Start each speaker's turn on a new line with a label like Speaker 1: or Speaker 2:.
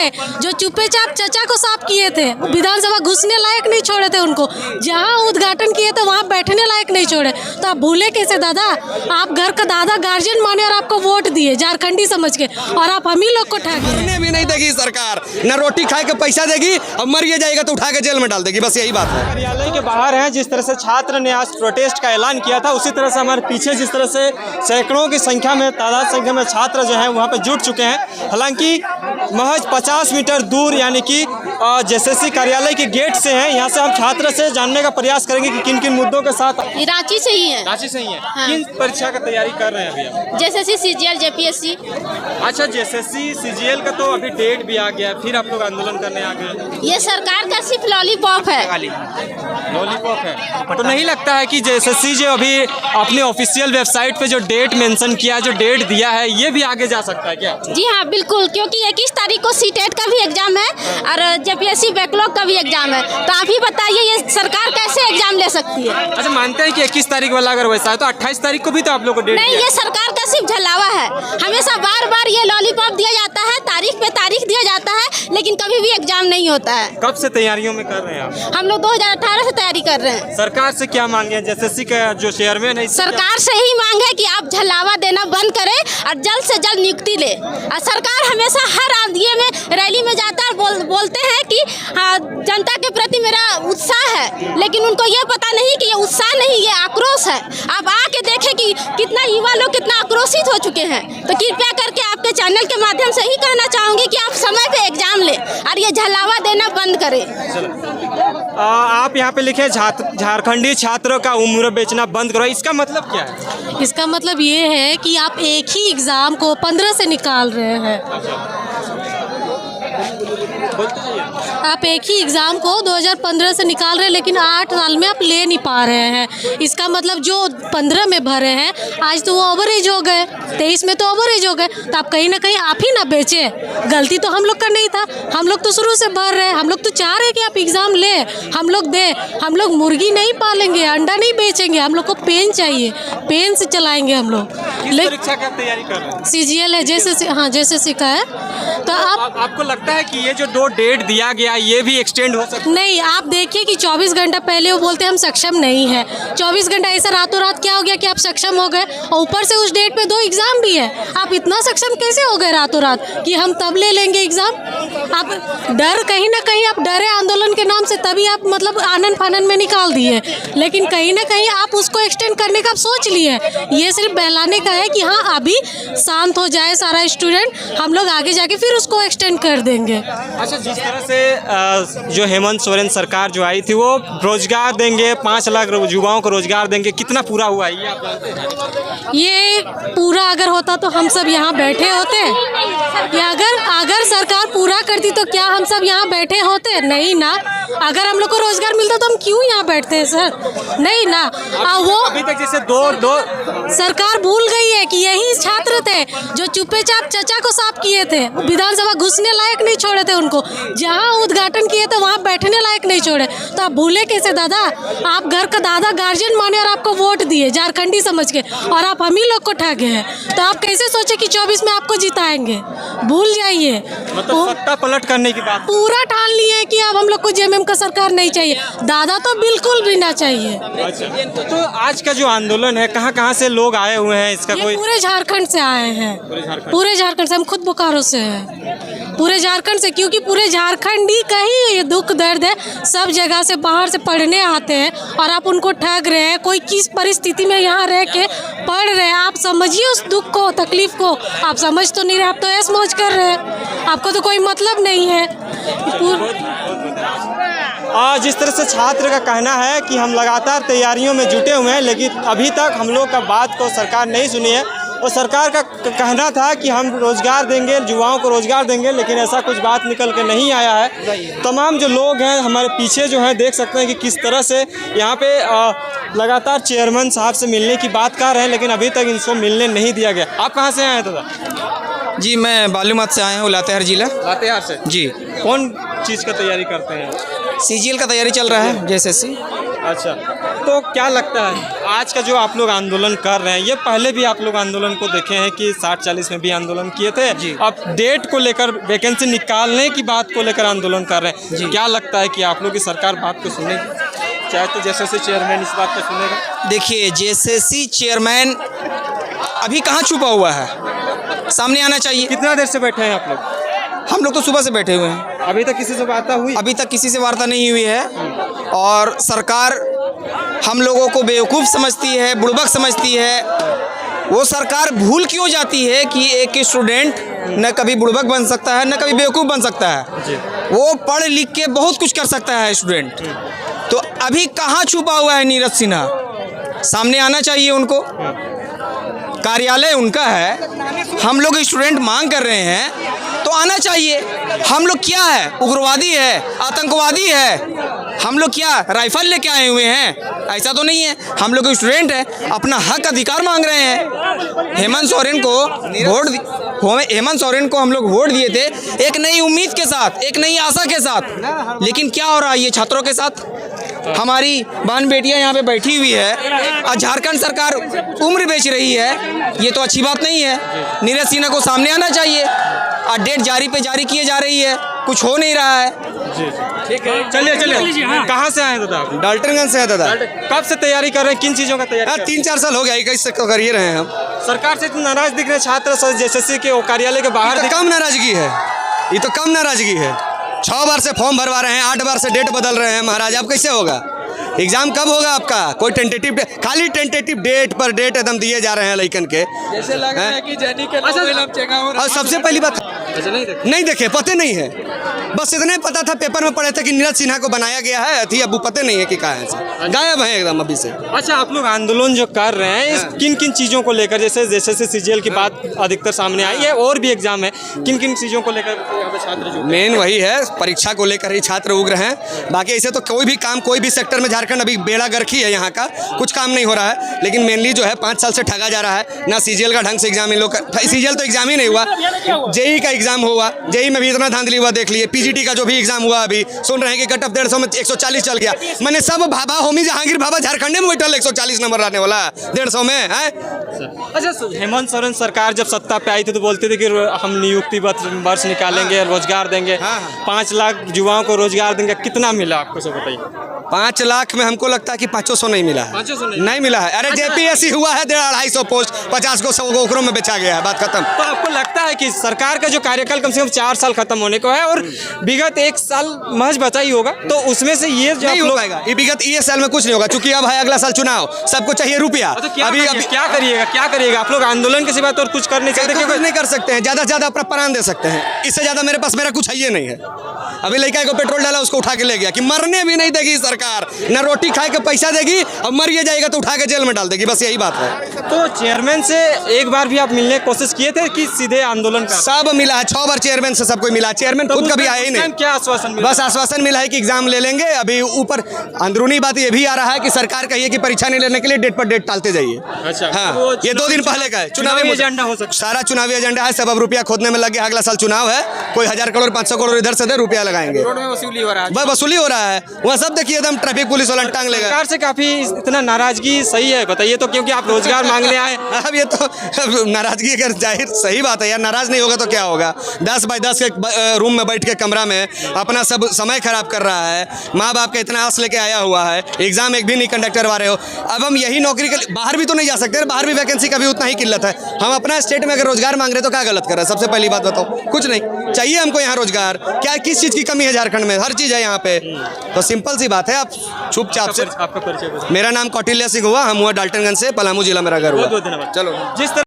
Speaker 1: जो चुप्पे चाप चचा को साफ किए थे, विधानसभा घुसने लायक नहीं छोड़े थे उनको, जहां उद्घाटन किए थे वहां बैठने लायक नहीं छोड़े। तो आप भूले कैसे दादा? आप घर का दादा गार्जियन माने और आपको वोट दिए झारखंडी समझ के, और आप हम ही लोग को ठगे।
Speaker 2: मरने भी नहीं देगी सरकार, न रोटी खाए के पैसा देगी, अब मर ये जाएगा तो उठा के जेल में डाल देगी, बस यही बात है।
Speaker 3: कार्यालय के बाहर हैं, जिस तरह से छात्र ने आज प्रोटेस्ट का ऐलान किया था, उसी तरह से हमारे पीछे जिस तरह से सैकड़ों की संख्या में छात्र जो हैं वहाँ पे जुट चुके हैं। हालांकि महज 50 मीटर दूर यानी कि जेएसएससी कार्यालय के गेट से हैं। यहाँ से हम छात्र से जानने का प्रयास करेंगे कि किन किन मुद्दों के साथ।
Speaker 4: रांची से ही है।
Speaker 3: रांची से ही है।
Speaker 4: हाँ।
Speaker 3: किन परीक्षा का तैयारी कर रहे हैं अभी आप?
Speaker 4: JSSC, CGL, JPSC.
Speaker 3: अच्छा, जेएसएससी सीजीएल का तो अभी डेट भी आ गया, फिर आप लोग आंदोलन करने आ गए।
Speaker 4: ये सरकार का सिर्फ लॉलीपॉप है।
Speaker 3: लॉलीपॉप है। तो नहीं लगता है कि जेएसएससी जो अभी अपने ऑफिशियल वेबसाइट पे जो डेट मेंशन किया है, जो डेट दिया है, ये भी आगे जा सकता है क्या?
Speaker 4: जी हाँ, बिल्कुल, क्योंकि 21 तारीख को सीटेट का भी एग्जाम है और जेपीएससी बैकलॉग का भी एग्जाम है। तो आप ही बताइए ये सरकार कैसे एग्जाम ले सकती है?
Speaker 3: अच्छा, मानते हैं कि 21 तारीख वाला अगर वैसा है तो 28 तारीख को भी तो आप लोग को डेट
Speaker 4: नहीं, ये सरकार का सिर्फ झलावा है। हमेशा बार बार ये लॉलीपॉप दिया जाता है, तारीख पे तारीख दिया जाता है, लेकिन कभी भी एग्जाम नहीं होता है।
Speaker 3: कब से तैयारियों में कर रहे हैं आप?
Speaker 4: हम लोग 2018 से तैयारी कर रहे हैं।
Speaker 3: सरकार से क्या मांगे हैं? जेएसएससी का जो चेयरमैन है,
Speaker 4: सरकार से ही मांग है कि आप झलावा देना बंद करें और जल्द से जल्द नियुक्ति ले। और सरकार हमेशा हर आंदोलन में रैली में जाता है और बोलते हैं कि हाँ, जनता के प्रति मेरा उत्साह है, लेकिन उनको ये पता नहीं कि ये उत्साह नहीं, ये आक्रोश है। आप आके देखें कि कितना युवा लोग कितना आक्रोशित हो चुके हैं। तो कृपया करके आपके चैनल के माध्यम से ही कहना चाहूँगी कि आप समय पे एग्जाम ले और ये झलावा देना बंद करें।
Speaker 3: आप यहाँ पे लिखे झारखंडी छात्रों का उम्र बेचना बंद करो, इसका मतलब क्या है?
Speaker 1: इसका मतलब ये है कि आप एक ही एग्ज़ाम को 15 से निकाल रहे हैं। आप एक ही एग्ज़ाम को 2015 से निकाल रहे हैं, लेकिन 8 साल में आप ले नहीं पा रहे हैं। इसका मतलब जो 15 में भरे हैं, आज तो वो ओवर एज हो गए, 23 में तो ओवर एज हो गए। तो आप कहीं ना कहीं आप ही ना बेचे, गलती तो हम लोग का नहीं था। हम लोग तो शुरू से भर रहे हैं, हम लोग तो चाह रहे हैं कि आप एग्ज़ाम ले, हम लोग दे। हम लोग मुर्गी नहीं पालेंगे, अंडा नहीं बेचेंगे, हम लोग को पेन चाहिए, पेन से चलाएंगे हम लोग।
Speaker 3: परीक्षा का तैयारी कर रहे हैं?
Speaker 1: सीजीएल है, जेएसएससी, हाँ जेएसएससी का है। तो
Speaker 3: आपको लगता है कि ये जो डेट दिया गया ये भी एक्सटेंड हो सकता है?
Speaker 1: नहीं, आप देखिए कि 24 घंटा पहले वो बोलते हम सक्षम नहीं है, 24 घंटा ऐसा रातों रात क्या हो गया कि आप सक्षम हो गए, और ऊपर से उस डेट पे 2 एग्जाम भी है। आप इतना सक्षम कैसे हो गए रातों रात कि हम तब ले लेंगे एग्जाम? आप डर, कहीं ना कहीं आप डरे आंदोलन के नाम से, तभी आप मतलब आनन फानन में निकाल दिए, लेकिन कहीं ना कहीं आप उसको एक्सटेंड करने का आप सोच लिए। ये सिर्फ बहलाने का है कि हाँ अभी शांत हो जाए सारा स्टूडेंट, हम लोग आगे जाके फिर उसको एक्सटेंड कर देंगे।
Speaker 3: अच्छा, जिस तरह से जो हेमंत सोरेन सरकार जो आई थी वो रोजगार देंगे, 5 लाख युवाओं को रोजगार देंगे, कितना पूरा हुआ है ये आप जानते हैं?
Speaker 1: ये पूरा अगर होता तो हम सब यहाँ बैठे होते, या अगर सरकार पूरा करती तो क्या हम सब यहाँ बैठे होते? नहीं ना। अगर हम लोग को रोजगार मिलता तो हम क्यों यहाँ बैठते हैं सर? नहीं ना। वो
Speaker 3: अभी तक जैसे दो
Speaker 1: सरकार भूल गई है कि यही छात्र थे जो चुप्पे चाप चचा को साफ किए थे, विधानसभा घुसने लायक नहीं छोड़े थे उनको, जहां उद्घाटन किए थे वहां बैठने लायक नहीं छोड़े। तो आप भूले कैसे दादा? आप घर का दादा गार्जियन माने और आपको वोट दिए झारखंडी समझ के, और आप हम ही लोग को ठगे हैं। तो आप कैसे सोचे कि 24 में आपको जिताएंगे? भूल जाइए।
Speaker 3: मतलब सत्ता पलट करने की बात
Speaker 1: पूरा ठान लिए है कि अब हम लोग को जेएमएम का सरकार नहीं चाहिए, दादा तो बिल्कुल भी ना चाहिए।
Speaker 3: अच्छा, तो आज का जो आंदोलन है, कहाँ से लोग आए हुए हैं? इसका कोई
Speaker 1: पूरे झारखंड से आए हैं, पूरे झारखंड से। हम खुद बोकारो से हैं, पूरे झारखंड से, क्योंकि पूरे झारखंडी का ही ये दुख दर्द है। सब जगह से बाहर से पढ़ने आते हैं और आप उनको ठग रहे हैं। कोई किस परिस्थिति में यहाँ रह के पढ़ रहे हैं, आप समझिए उस दुख को, तकलीफ को। आप समझ तो नहीं रहे, आप तो ऐश मौज कर रहे हैं, आपको तो कोई मतलब नहीं है।
Speaker 3: जिस तरह से छात्र का कहना है कि हम लगातार तैयारियों में जुटे हुए हैं, लेकिन अभी तक हम लोग का बात को सरकार नहीं सुनी है। और सरकार का कहना था कि हम रोज़गार देंगे, युवाओं को रोज़गार देंगे, लेकिन ऐसा कुछ बात निकल के नहीं आया है। तमाम जो लोग हैं हमारे पीछे जो हैं, देख सकते हैं कि किस तरह से यहाँ पे लगातार चेयरमैन साहब से मिलने की बात कर रहे हैं, लेकिन अभी तक इनको मिलने नहीं दिया गया। आप कहाँ से आए हैं दादा?
Speaker 2: जी, मैं बालूमाथ से आया हूँ, लातेहार जिला।
Speaker 3: लातेहार से?
Speaker 2: जी।
Speaker 3: कौन चीज़ का तैयारी करते हैं?
Speaker 2: सीजीएल का तैयारी चल रहा है, जेएसएससी।
Speaker 3: अच्छा, तो तो क्या लगता है आज का जो आप लोग आंदोलन कर रहे हैं, ये पहले भी आप लोग आंदोलन को देखे हैं कि 60-40 में भी आंदोलन किए थे, अब डेट को लेकर वैकेंसी निकालने की बात को लेकर आंदोलन कर रहे हैं। क्या लगता है कि आप लोग की सरकार बात को सुनेगी, चाहे तो जैसे चेयरमैन इस बात को सुनेगा?
Speaker 5: देखिए जेएसएससी चेयरमैन अभी कहाँ छुपा हुआ है, सामने आना चाहिए।
Speaker 3: कितना देर से बैठे हैं आप लोग?
Speaker 5: हम लोग तो सुबह से बैठे हुए हैं,
Speaker 3: अभी तक किसी से वार्ता हुई?
Speaker 5: अभी तक किसी से वार्ता नहीं हुई है। और सरकार हम लोगों को बेवकूफ़ समझती है, बुड़बक समझती है। वो सरकार भूल क्यों जाती है कि एक स्टूडेंट न कभी बुड़बक बन सकता है न कभी बेवकूफ़ बन सकता है। वो पढ़ लिख के बहुत कुछ कर सकता है स्टूडेंट। तो अभी कहाँ छुपा हुआ है नीरज सिन्हा, सामने आना चाहिए उनको। कार्यालय उनका है, हम लोग स्टूडेंट मांग कर रहे हैं तो आना चाहिए। हम लोग क्या है, उग्रवादी है, आतंकवादी है? हम लोग क्या राइफल लेके आए हुए हैं? ऐसा तो नहीं है। हम लोग स्टूडेंट हैं, अपना हक अधिकार मांग रहे हैं। हेमंत सोरेन को हम लोग वोट दिए थे एक नई उम्मीद के साथ, एक नई आशा के साथ। लेकिन क्या हो रहा है ये छात्रों के साथ? हमारी बहन बेटियां यहाँ पे बैठी हुई है और झारखंड सरकार उम्र बेच रही है। ये तो अच्छी बात नहीं है। नीरज सिन्हा को सामने आना चाहिए। और डेट जारी किए जा रही है, कुछ हो नहीं रहा है।
Speaker 3: ठीक है, चलिए। कहाँ से आए दादा आप?
Speaker 2: डाल्टनगंज से है दादा।
Speaker 3: कब से तैयारी कर रहे हैं, किन चीज़ों का तैयारी?
Speaker 2: 3-4 साल हो गया, 21 से कर ही रहे हैं हम।
Speaker 3: सरकार से इतने नाराज दिख रहे हैं छात्र जेएसएससी के कार्यालय के बाहर।
Speaker 2: कम नाराजगी है, ये तो कम नाराजगी है। 6 बार से फॉर्म भरवा रहे हैं, 8 बार से डेट बदल रहे हैं। महाराज अब कैसे होगा? एग्जाम कब होगा आपका? कोई टेंटेटिव खाली टेंटेटिव डेट पर डेट एकदम दिए जा रहे हैं लइकन के।
Speaker 6: जैसे लग रहा है कि जेडी के लोग
Speaker 2: और सबसे पहली बात नहीं देखे, पते नहीं है। बस इतने पता था, पेपर में पढ़े थे कि नीरज सिन्हा को बनाया गया है, अथी अब पते नहीं है कि कहाँ है, गायब है एकदम अभी से।
Speaker 3: अच्छा, आप लोग आंदोलन जो कर रहे हैं इस किन किन चीज़ों को लेकर, जैसे सीजीएल की बात अधिकतर सामने आई है और भी एग्जाम है, किन किन चीज़ों को लेकर यहाँ पे छात्र जो
Speaker 2: मेन वही है, परीक्षा को लेकर ही छात्र उग्र हैं। बाकी ऐसे तो कोई भी काम कोई भी सेक्टर में झारखंड अभी बेड़ा गर्की है, यहाँ का कुछ काम नहीं हो रहा है। लेकिन मेनली जो है 5 साल से ठगा जा रहा है ना। सीजीएल का ढंग से एग्जाम इन लोग का, सीजीएल तो एग्जाम ही नहीं हुआ, जेई का एग्जाम हुआ, जेई में भी इतना धांधली हुआ देख लिए। पीजीटी का जो भी एग्जाम हुआ अभी सुन रहे हैं कि कट ऑफ 150 में 140 चल गया। मैंने सब भाभा होमी जहांगीर भाभा झारखंड में बैठल 140 नंबर आने वाला 150 में है।
Speaker 3: अच्छा, हेमंत सोरेन सरकार जब सत्ता पे आई थी तो बोलते थे कि हम नियुक्ति वर्ष निकालेंगे, रोजगार देंगे, 5 लाख युवाओं को रोजगार देंगे। कितना मिला आपको, सब बताइए?
Speaker 2: 5 लाख में हमको लगता है कि 500 नहीं मिला है।
Speaker 3: 500
Speaker 2: नहीं मिला है। अरे जेपीएससी हुआ है 250 पोस्ट, 50 को 100 ओकरों में बेचा गया है, बात खत्म।
Speaker 3: तो आपको लगता है कि सरकार का जो कार्यकाल कम से कम 4 साल खत्म होने को है और विगत 1 साल महज बचा ही होगा, तो उसमें से ये जो
Speaker 2: नहीं हो पाएगा, ये विगत ये साल में कुछ नहीं होगा, क्योंकि अब है अगला साल चुनाव, सबको चाहिए रुपया।
Speaker 3: तो अभी क्या करिएगा आप लोग? आंदोलन के सिवा तो और कुछ कर नहीं सकते?
Speaker 2: कुछ नहीं कर सकते हैं, ज्यादा से ज्यादा अपना प्राण दे सकते हैं। इससे ज्यादा मेरे पास मेरा कुछ है ये नहीं है। अभी लड़का को पेट्रोल डाला, उसको उठा के ले गया कि मरने भी नहीं देगी सरकार, न रोटी खाए के पैसा देगी, और मर ये जाएगा तो उठा के जेल में डाल देगी, बस यही बात है।
Speaker 3: तो चेयरमैन से एक बार भी आप मिलने की कोशिश किए थे कि सीधे आंदोलन का?
Speaker 2: सब मिला है, 6 बार चेयरमैन से सबको मिला। चेयरमैन खुद कभी आया ही नहीं।
Speaker 3: क्या आश्वासन मिला?
Speaker 2: बस आश्वासन मिला है कि एग्जाम ले लेंगे। अभी ऊपर अंदरूनी बात ये भी आ रहा है कि सरकार कही है कि परीक्षा नहीं लेने के लिए डेट पर डेट टालते जाइए।
Speaker 3: अच्छा,
Speaker 2: हाँ, ये 2 दिन पहले का है।
Speaker 3: चुनावी एजेंडा हो सकता है,
Speaker 2: सारा चुनावी एजेंडा है। सब अब रुपया खोदने में लगे। अगला साल चुनाव है, कोई 1000 करोड़ 500 करोड़ इधर से दे, रुपया लगाएंगे।
Speaker 6: वसूली हो रहा है,
Speaker 2: बस वसूली हो रहा है। वहाँ सब देखिए एकदम ट्रैफिक पुलिस वाला टांग लेगा।
Speaker 3: सरकार से काफी इतना नाराजगी सही है, बताइए तो, क्योंकि आप रोजगार मांगने आए।
Speaker 2: अब ये तो नाराजगी अगर जाहिर सही बात है यार, नाराज नहीं होगा तो क्या होगा। 10 बाई 10 के रूम में बैठ के कमरा में अपना सब समय खराब कर रहा है। माँ बाप का इतना आस लेके आया हुआ है, एग्जाम एक भी नहीं कंडक्ट करवा रहे हो। अब हम यही नौकरी के बाहर भी तो नहीं जा सकते, बाहर भी वैकेंसी का भी उतना ही किल्लत है। हम अपना स्टेट में अगर रोजगार मांग रहे तो क्या गलत कर रहे हैं? सबसे पहली बात बताओ, कुछ नहीं चाहिए हमको यहाँ रोजगार। क्या किस चीज़ की कमी है झारखंड में? हर चीज़ है यहाँ पे। तो सिंपल सी बात है, आप चुपचाप से।
Speaker 3: आपका परिचय?
Speaker 2: मेरा नाम कौटिल्य सिंह हुआ, हम हुआ डाल्टनगंज से, पलामू जिला मेरा घर हुआ।
Speaker 3: बहुत धन्यवाद।
Speaker 2: चलो,
Speaker 3: जिस